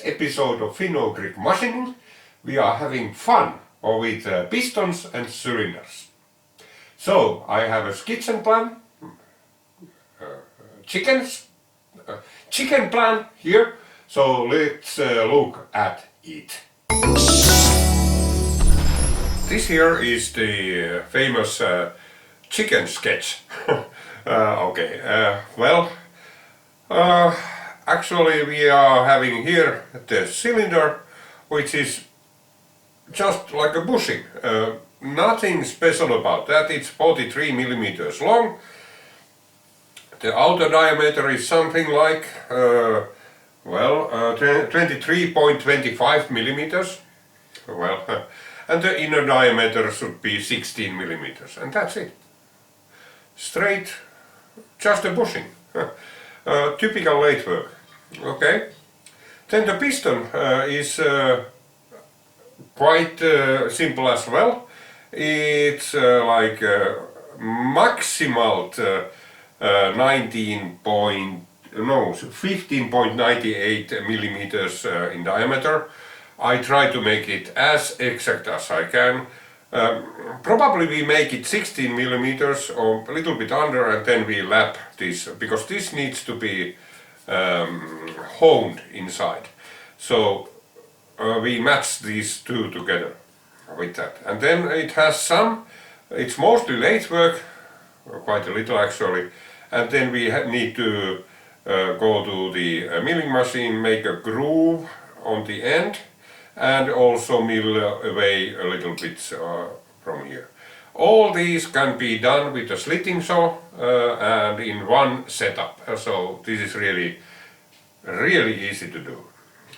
episode of FUM0122 machining, we are having fun with pistons and cylinders. So I have a kitchen plan, chicken plan here, so let's look at it. This here is the famous chicken sketch. Actually we are having here the cylinder, which is just like a bushing. Nothing special about that. It's 43 millimeters long. The outer diameter is something like 23.25 millimeters. And the inner diameter should be 16 millimeters, and that's it. Straight, just a bushing. Typical lathe work. Okay. Then the piston is quite simple as well. It's like maximal 15.98 millimeters in diameter. I try to make it as exact as I can. Probably we make it 16 millimeters or a little bit under, and then we lap this, because this needs to be honed inside. So we match these two together with that. And then it has it's mostly lathe work, quite a little actually. And then we need to go to the milling machine, make a groove on the end, and also mill away a little bit from here. All these can be done with a slitting saw and in one setup. So this is really easy to do.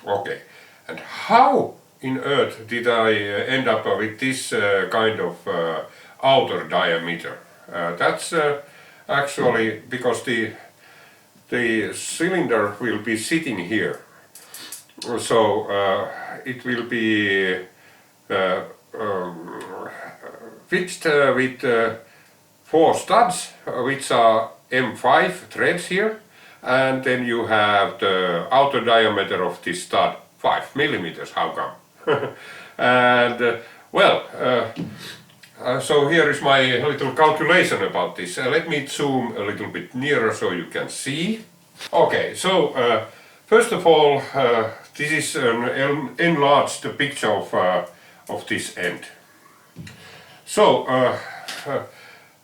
Okay, and how in earth did I end up with this kind of outer diameter? That's actually because the cylinder will be sitting here. So it will be fixed with 4 studs, which are M5 threads here, and then you have the outer diameter of this stud 5 millimeters. How come? And so here is my little calculation about this. Let me zoom a little bit nearer so you can see. Okay, so first of all, this is an enlarged picture of this end. So,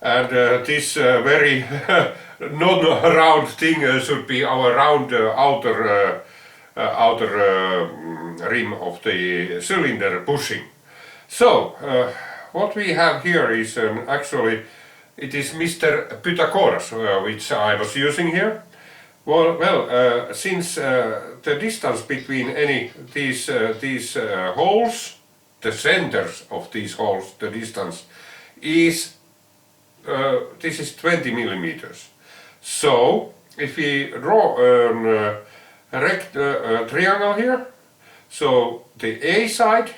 this very non-round thing should be our round outer rim of the cylinder bushing. So, what we have here is actually, it is Mr. Pythagoras, which I was using here. Since the distance between these holes, the centers of these holes, the distance is this is 20 millimeters. So if we draw a triangle here, so the A side,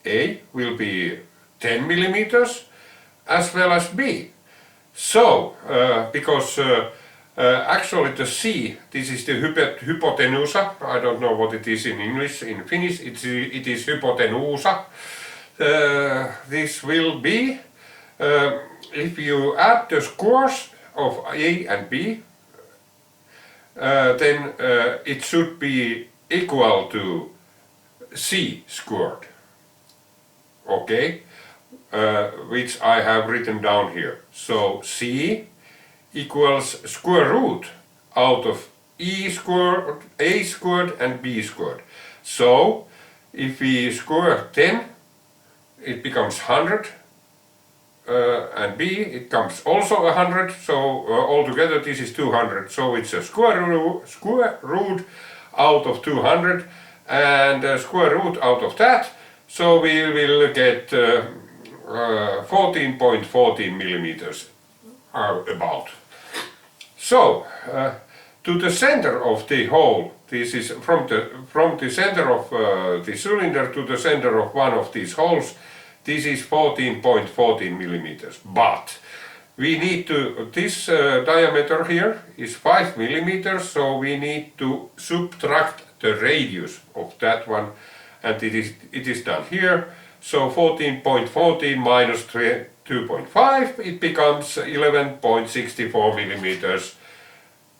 A will be 10 millimeters as well as B. So because actually the C, this is the hypotenusa, I don't know what it is in English, in Finnish it is hypotenusa. This will be, if you add the squares of A and B, then it should be equal to C squared. Okay, which I have written down here. So C equals square root out of A squared and B squared. So if we square 10, it becomes 100, and B it comes also 100, so altogether this is 200. So it's a square root out of 200 and a square root out of that. So we will get 14.14 millimeters about. So to the center of the hole, this is from the center of the cylinder to the center of one of these holes, this is 14.14 millimeters. But we need to, this diameter here is 5 millimeters, so we need to subtract the radius of that one, and it is done here. So 14.14 minus 2.5, it becomes 11.64 millimeters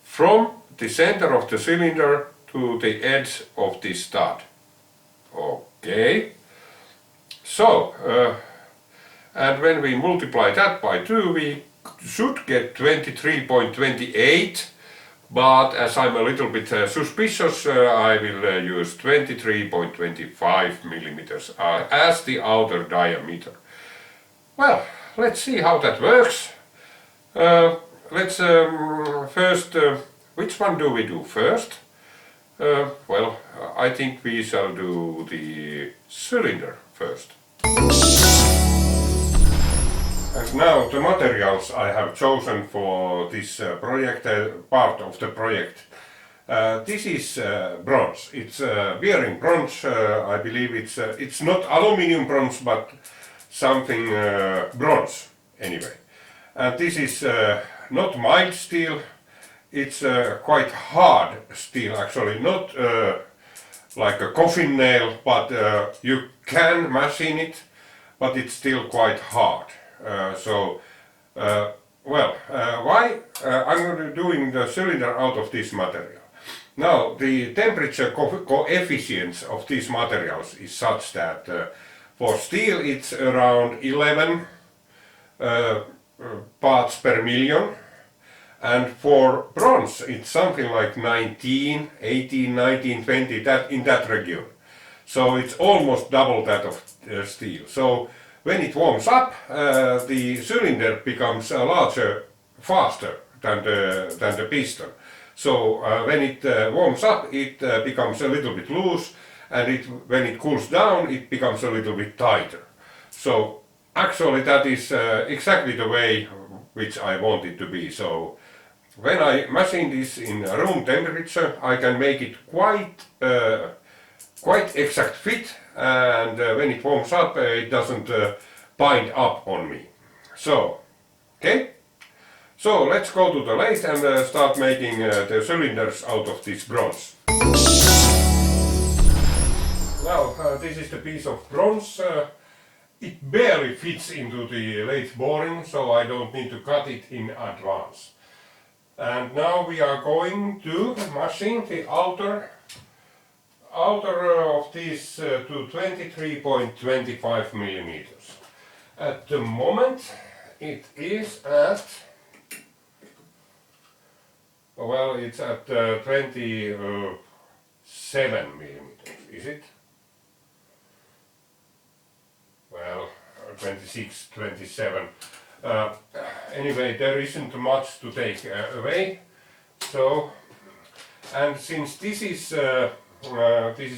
from the center of the cylinder to the edge of the stud. Okay. So, and when we multiply that by 2, we should get 23.28, but as I'm a little bit suspicious, I will use 23.25 millimeters as the outer diameter. Well, let's see how that works. Let's first, which one do we do first? Well, I think we shall do the cylinder first. And now the materials I have chosen for this project, part of the project. This is bronze. It's bearing bronze. I believe it's not aluminium bronze, but something bronze anyway. And this is not mild steel. It's quite hard steel, actually, not like a coffin nail, but you can machine it, but it's still quite hard. Why I'm doing the cylinder out of this material? Now, the temperature coefficients of these materials is such that for steel it's around 11 parts per million, and for bronze it's something like 19, 18, 19, 20, that in that region. So it's almost double that of steel. So when it warms up, the cylinder becomes larger, faster than the piston. So when it warms up, it becomes a little bit loose, and when it cools down, it becomes a little bit tighter. So actually that is exactly the way which I want it to be. So when I machine this in room temperature, I can make it quite exact fit, and when it warms up, it doesn't bind up on me. So, okay. So let's go to the lathe and start making the cylinders out of this bronze. Now this is the piece of bronze. It barely fits into the lathe boring, so I don't need to cut it in advance. And now we are going to machine the outer of this to 23.25 millimeters. At the moment it is at, well, it's at 27 millimeters, is it? Well, 26, 27. Anyway, there isn't much to take away. So, and since this is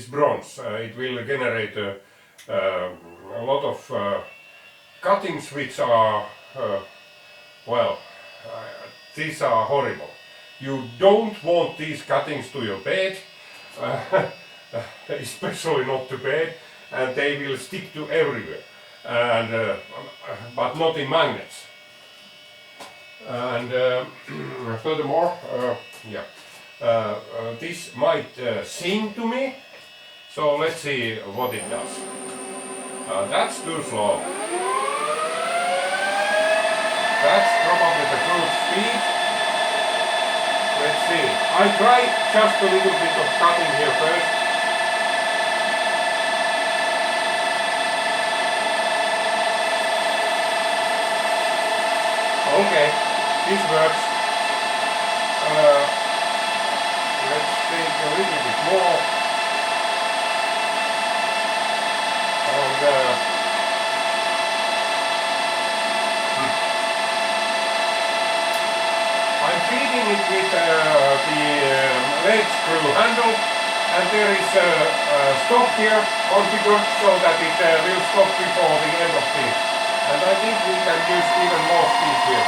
bronze, it will generate a lot of cuttings which are, these are horrible. You don't want these cuttings to your bed, especially not to bed, and they will stick to everywhere, and but not in magnets. And furthermore, this might sing to me, so let's see what it does. That's too slow. That's probably the cruise speed. Let's see. I try just a little bit of cutting here first. Okay, this works. Let's take a little bit more. And I'm feeding it with the lathe screw handle, and there is a stop here configured so that it will stop before the end of this. And I think we can use even more speed here.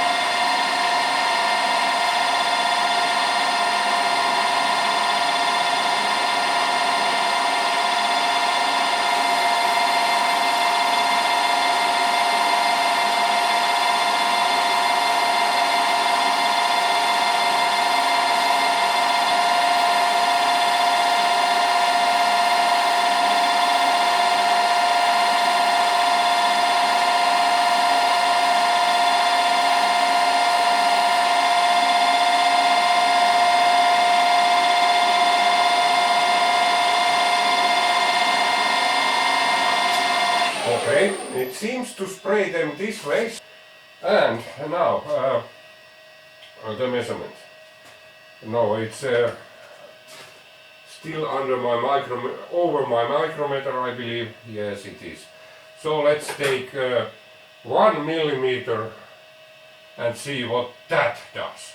Okay, it seems to spray them this way. And now the measurement. No, it's still under my over my micrometer, I believe. Yes, it is. So let's take 1 millimeter and see what that does.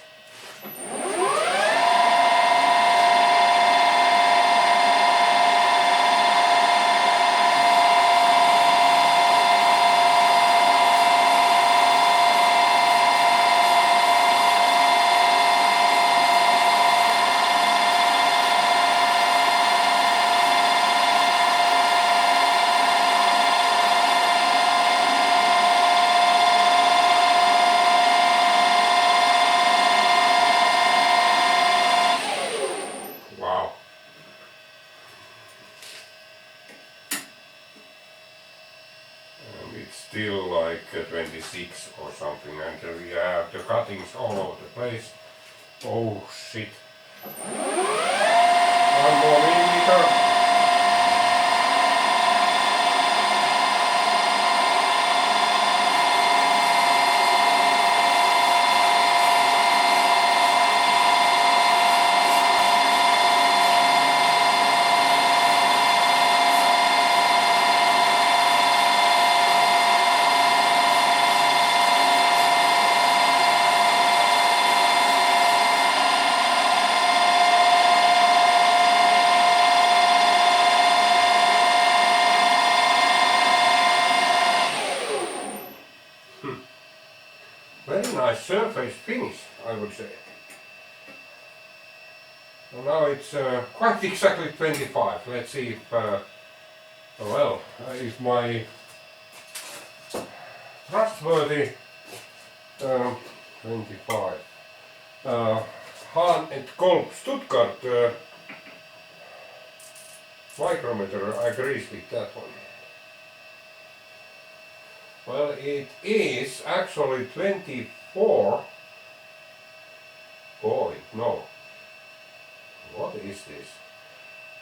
Wow. And it's still like 26 or something, and we have the cuttings all over the place. Oh shit. 1 more millimeter. Very nice surface finish, I would say. So now it's quite exactly 25. Let's see if, if my trustworthy 25 Hahn and Kolb Stuttgart micrometer agrees with that one. Well, it is actually 24. Boy, no. What is this?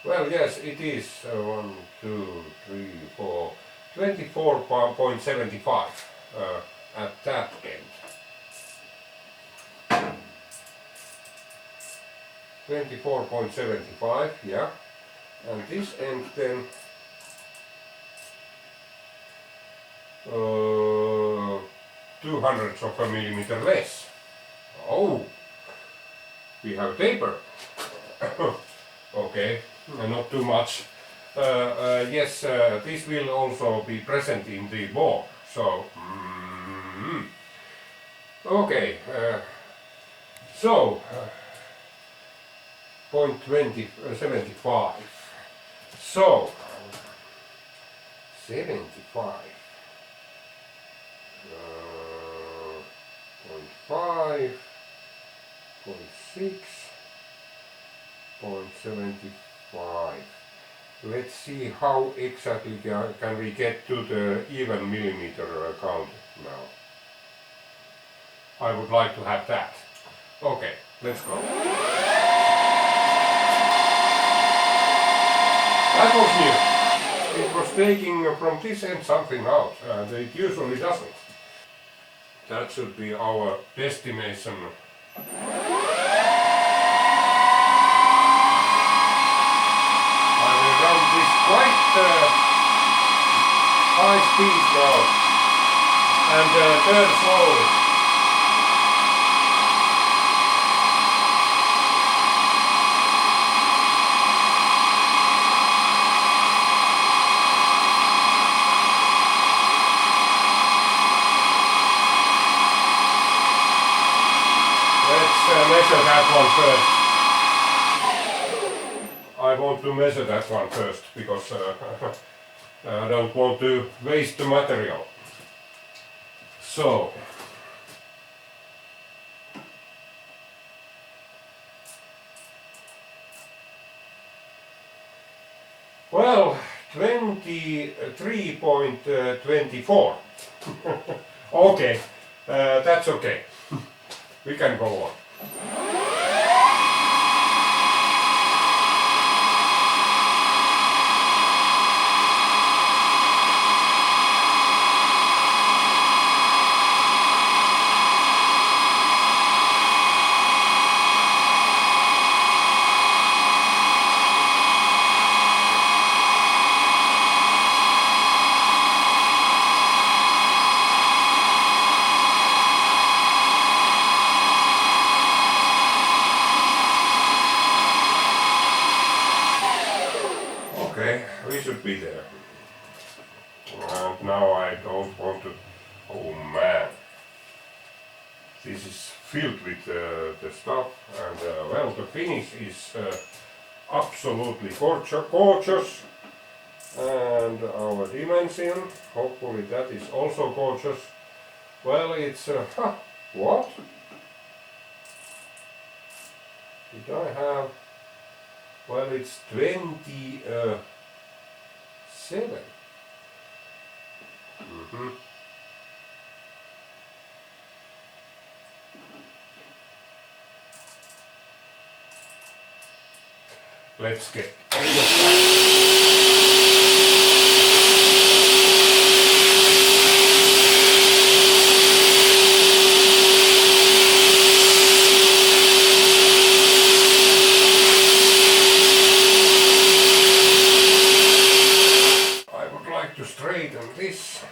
Well, yes, it is 1, 2, 3, 4, 24.75 at that end. 24.75, yeah. And this end then 2/100 of a millimeter less. Oh, we have taper. Okay, not too much. Yes, this will also be present in the bore. So, okay. So, 0.75. So, 75. 0.5, 0.6, 0.75. Let's see how exactly can we get to the even millimeter count now. I would like to have that. Okay, let's go. That was new. It was taking from this end something out, and it usually doesn't. That should be our destination. I will run this quite high speed now and turn slowly. Measure that one first. I want to measure that one first because I don't want to waste the material. So, well, 23.24. Okay, that's okay. We can go on. And now I don't want to. Oh man, this is filled with the stuff, and well, the finish is absolutely gorgeous, and our dimension, hopefully that is also gorgeous. Well, it's what did I have? Well, it's 27. Let's get I would like to straighten this.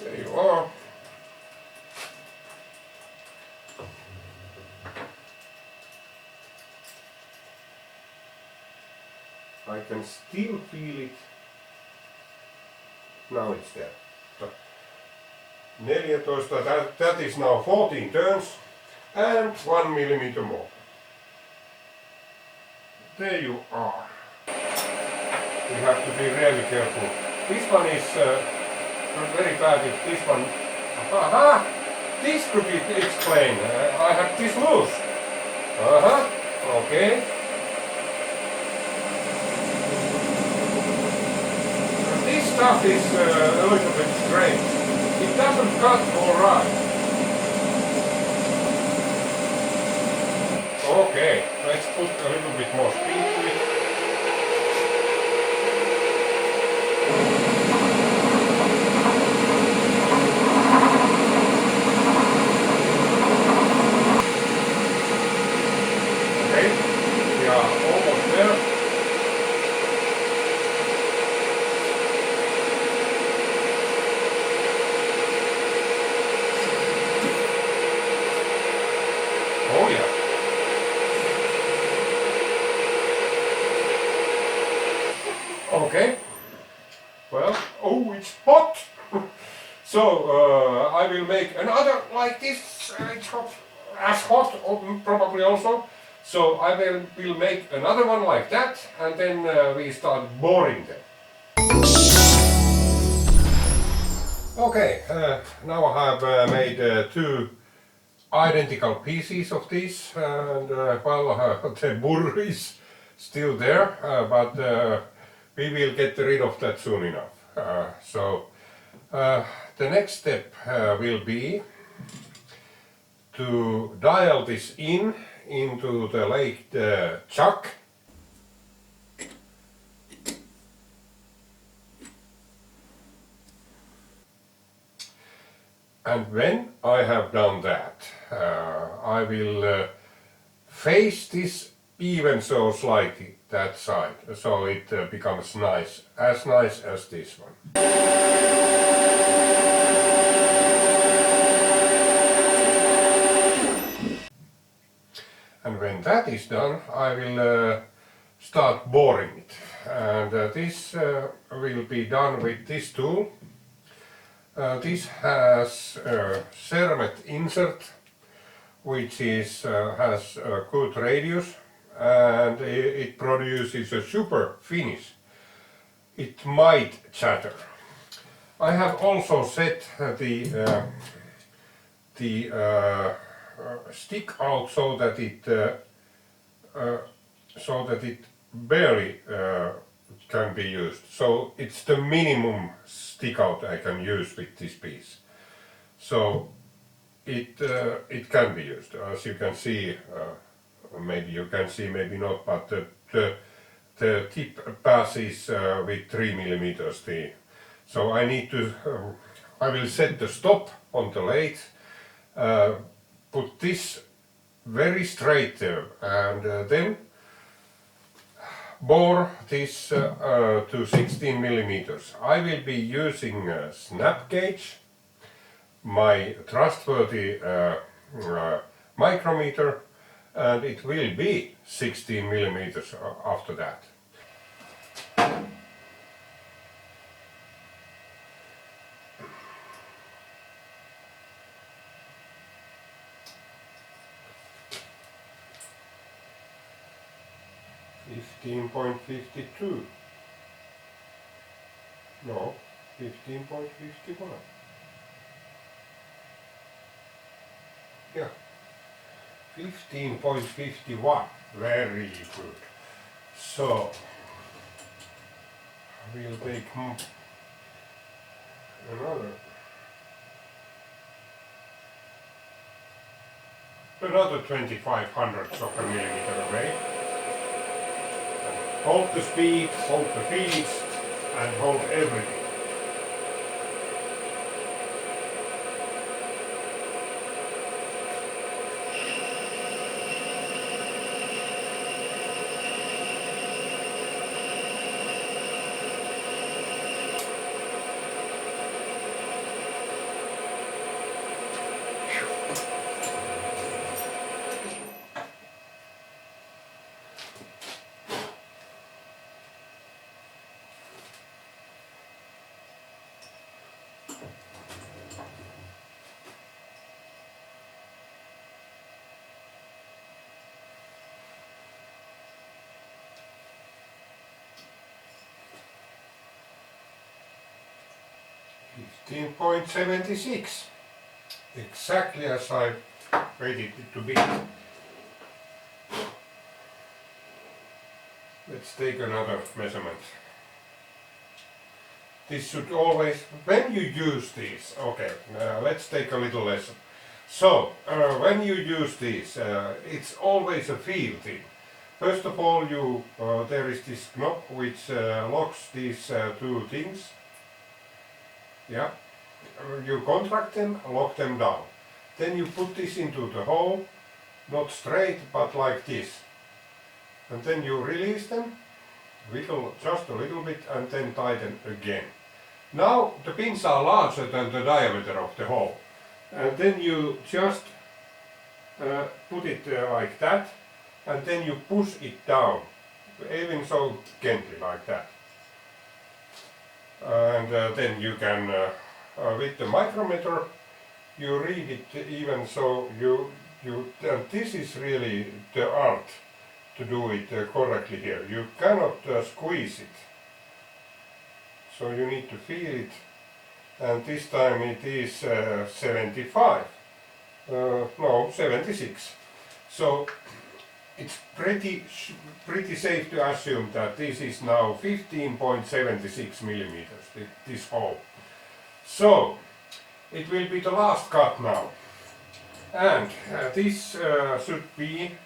There you are. I can still feel it. Now it's there. 14, that is now 14 turns and 1 millimeter more. There you are. You have to be really careful. This one is not very bad if this one. Aha! This could be explained. I have this loose. Okay. This stuff is a little bit strange. It doesn't cut alright. Okay, let's put a little bit more speed to it. Okay, we are almost there. Oh yeah. Okay. Well, oh, it's hot. So I will make another like this. It's hot, as hot, probably also. So I will make another one like that, and then we start boring them. Okay. Now I have made two identical pieces of this, and well, the burr is still there, but we will get rid of that soon enough. So the next step will be to dial this into the lathe chuck. And when I have done that, I will face this even so slightly that side, so it becomes nice as this one. And when that is done, I will start boring it. And this will be done with this tool. This has a cermet insert, which has a good radius, and it produces a super finish. It might chatter. I have also set the stick out so that it barely can be used. So it's the minimum stick out I can use with this piece. So it can be used. As you can see, maybe you can see, maybe not, but the tip passes with 3 millimeters. So I need to. I will set the stop on the lathe. Put this very straight there, and then bore this to 16 millimeters. I will be using a snap gauge, my trustworthy micrometer, and it will be 16 millimeters after that. $15.52. No, 15.51. Yeah, 15.51. Very good. So we'll take another 2500ths of a millimeter away. And hold the speed, hold the feeds, and hold everything. $15.76, exactly as I rated it to be. Let's take another measurement. This should always, when you use these, okay, let's take a little lesson. So, when you use these, it's always a feel thing. First of all, there is this knob which locks these two things. Yeah, you contract them, lock them down. Then you put this into the hole, not straight, but like this. And then you release them, wiggle just a little bit, and then tighten again. Now the pins are larger than the diameter of the hole. And then you just put it like that, and then you push it down, even so gently like that. And then you can, with the micrometer, you read it even so. And this is really the art to do it correctly here. You cannot squeeze it. So you need to feel it. And this time it is 75. No, 76. So it's pretty safe to assume that this is now 15.76 millimeters, this hole. So it will be the last cut now. And this should be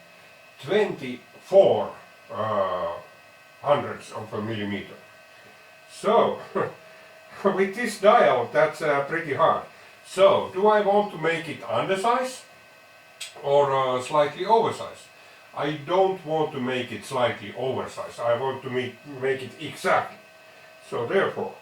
24 hundredths of a millimeter. So with this dial, that's pretty hard. So do I want to make it undersize or slightly oversized? I don't want to make it slightly oversized. I want to make it exactly. So therefore,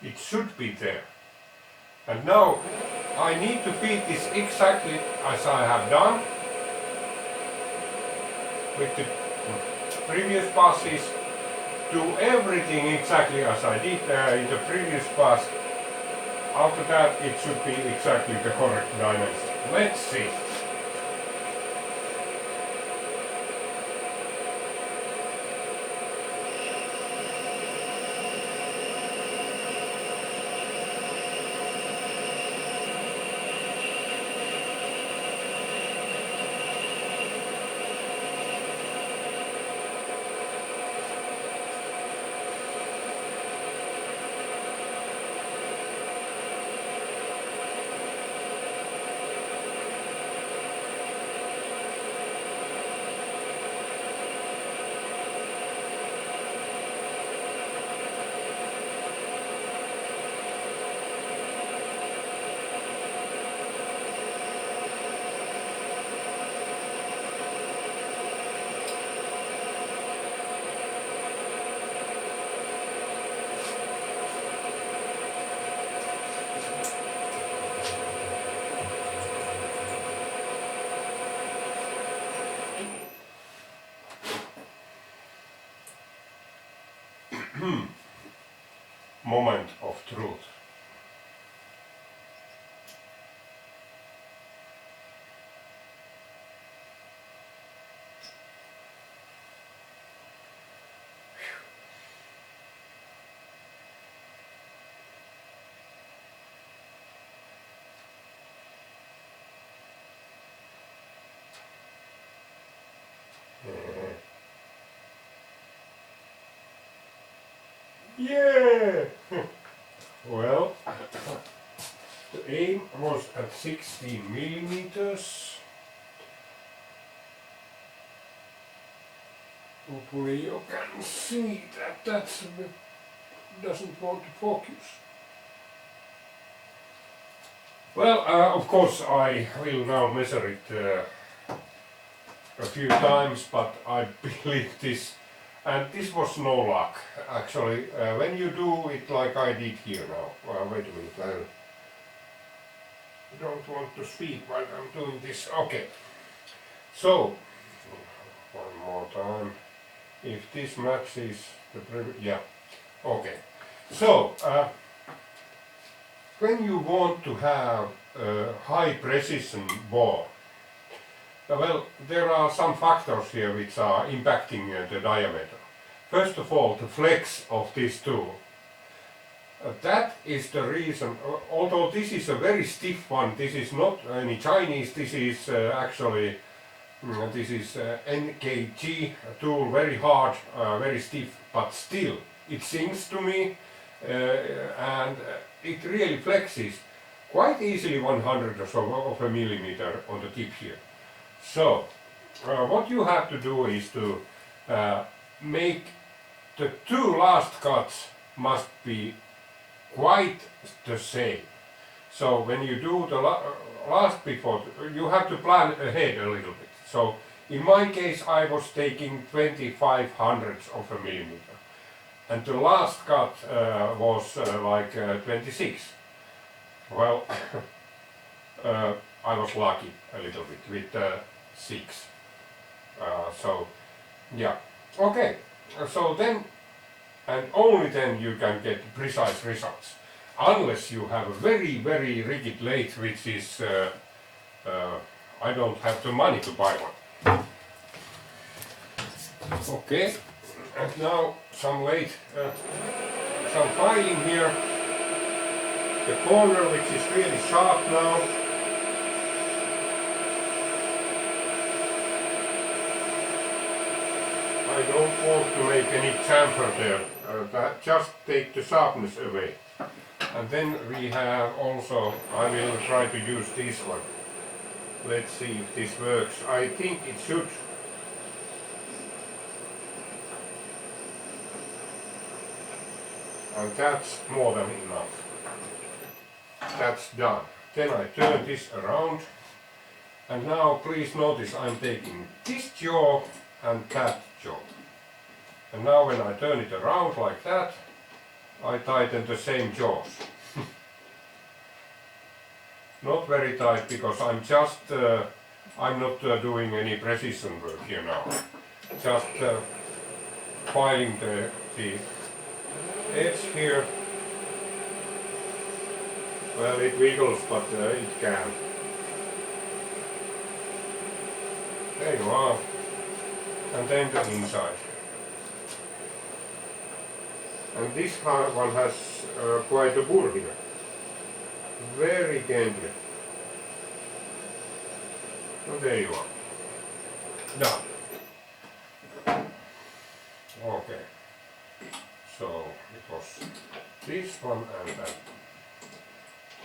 it should be there. And now I need to feed this exactly as I have done with the previous passes. Do everything exactly as I did in the previous pass. After that it should be exactly the correct dimension. Let's see. moment of truth. Yeah! Well, the aim was at 16 millimeters. Hopefully you can see that doesn't want to focus. Well, of course I will now measure it a few times, but I believe this, and this was no luck actually. When you do it like I did here now, wait a minute, I don't want to speak while I'm doing this. Okay, so one more time, if this matches the previous, yeah, okay. So when you want to have a high precision bore, well, there are some factors here which are impacting the diameter. First of all, the flex of this tool. That is the reason, although this is a very stiff one, this is not any Chinese, this is actually, this is NKG tool, very hard, very stiff, but still, it sings to me, and it really flexes quite easily 100 or so of a millimeter on the tip here. So, what you have to do is to make the two last cuts must be quite the same. So when you do the last before, you have to plan ahead a little bit. So in my case I was taking 25 hundredths of a millimeter. And the last cut was like 26. Well, I was lucky a little bit with 6. So, yeah. Okay, so then, and only then you can get precise results. Unless you have a very, very rigid lathe, which is, I don't have the money to buy one. Okay, and now some lathe, some filing here. The corner which is really sharp now. I don't want to make any chamfer there, just take the sharpness away. And then we have also, I will try to use this one. Let's see if this works. I think it should. And that's more than enough. That's done. Then I turn this around. And now please notice I'm taking this jaw and that jaw. And now when I turn it around like that, I tighten the same jaws. Not very tight because I'm just, I'm not doing any precision work here now. Just filing the edge here. Well, it wiggles, but it can. There you are. And then the inside. And this one has quite a burr here. Very gently. So there you are. Done. Okay. So it was this one and that.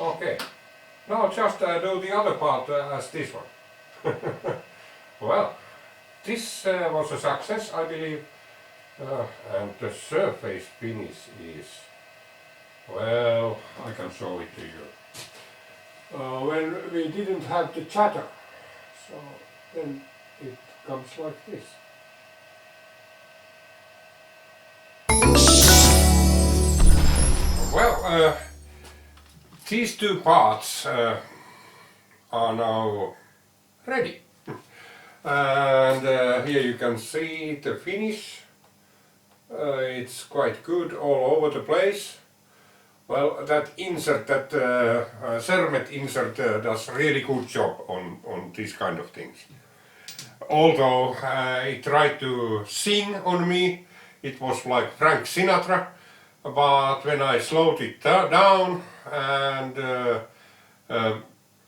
Okay. Now just do the other part as this one. Well, this was a success, I believe. And the surface finish is, well, I can show it to you. When we didn't have the chatter, so then it comes like this. Well, these two parts are now ready. And here you can see the finish. It's quite good all over the place. Well, that insert, that Sermet insert does really good job on these kind of things. Although it tried to sing on me, it was like Frank Sinatra, but when I slowed it down and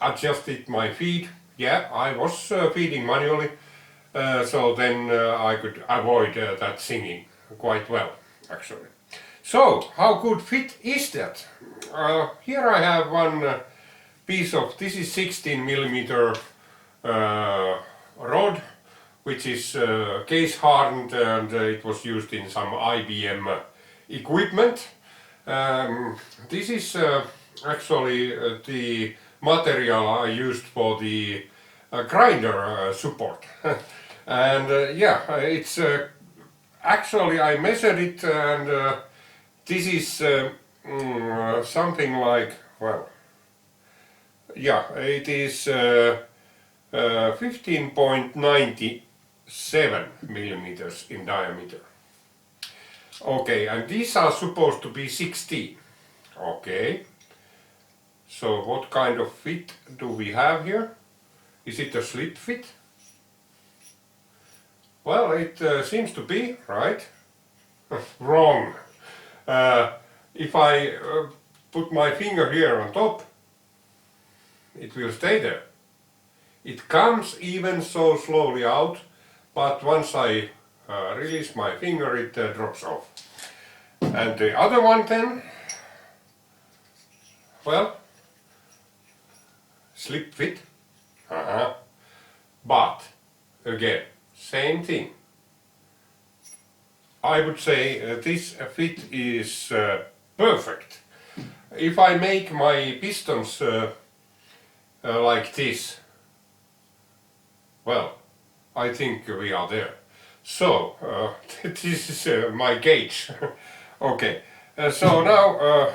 adjusted my feed, yeah, I was feeding manually, so then I could avoid that singing quite well, actually. So, how good fit is that? Here I have one piece of, this is 16mm rod, which is case hardened, and it was used in some IBM equipment. This is actually the material I used for the grinder support. And yeah, it's actually I measured it, and this is something like, well, yeah, it is 15.97 millimeters in diameter. Okay, and these are supposed to be 16. Okay, so what kind of fit do we have here? Is it a slip fit? Well, it seems to be, right? Wrong. If I put my finger here on top, it will stay there. It comes even so slowly out, but once I release my finger, it drops off. And the other one then, well, slip fit, but again, same thing. I would say this fit is perfect. If I make my pistons like this, well, I think we are there. So, this is my gauge. Okay, so now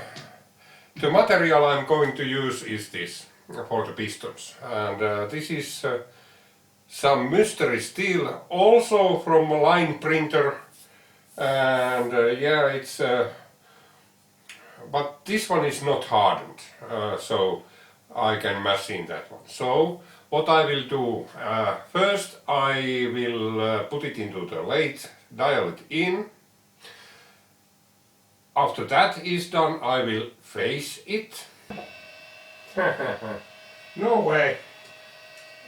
the material I'm going to use is this for the pistons. And this is some mystery steel, also from a line printer. And yeah, it's but this one is not hardened, so I can machine that one. So what I will do, first I will put it into the lathe, dial it in. After that is done, I will face it. No way,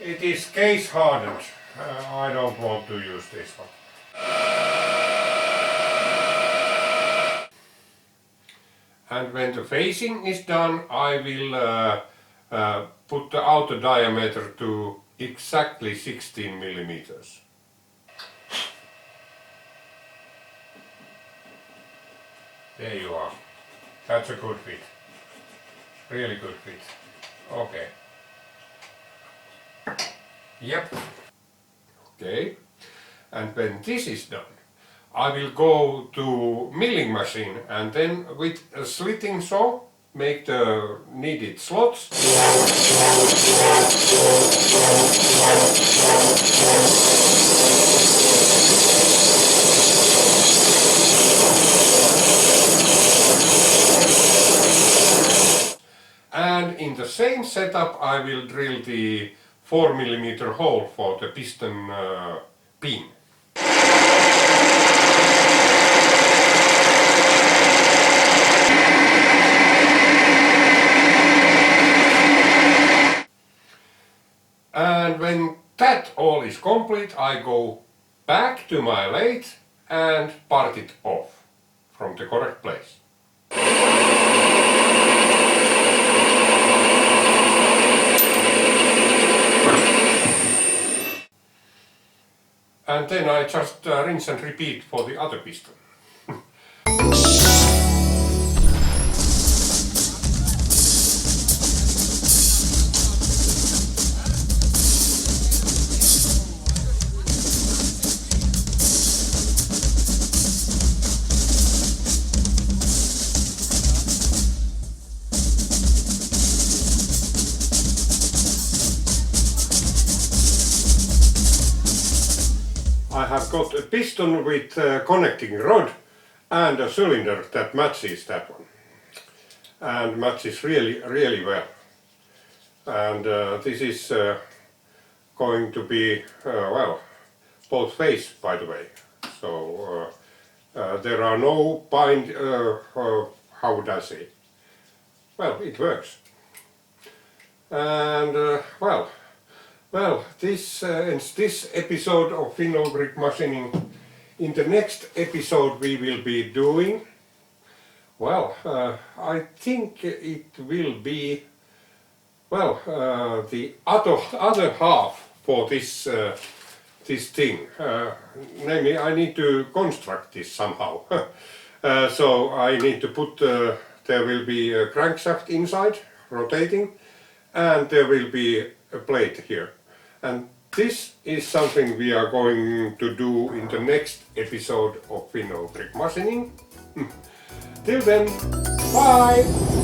it is case hardened. I don't want to use this one. And when the facing is done, I will put the outer diameter to exactly 16 millimeters. There you are. That's a good fit. Really good fit. Okay. Yep. Okay. And when this is done, I will go to milling machine and then with a slitting saw make the needed slots. And in the same setup I will drill the 4mm hole for the piston pin. And when that all is complete, I go back to my lathe and part it off from the correct place. And then I just rinse and repeat for the other piston. I have got a piston with connecting rod and a cylinder that matches that one, and matches really well. And this is going to be well, both ways, by the way. So there are no bind. How would I say? Well, it works. And well, this ends this episode of window brick machining. In the next episode we will be doing, well, I think it will be, well, the other half for this this thing. Namely, I need to construct this somehow. So I need to put, there will be a crankshaft inside, rotating, and there will be a plate here. And this is something we are going to do in the next episode of window brick machining. Till then, bye!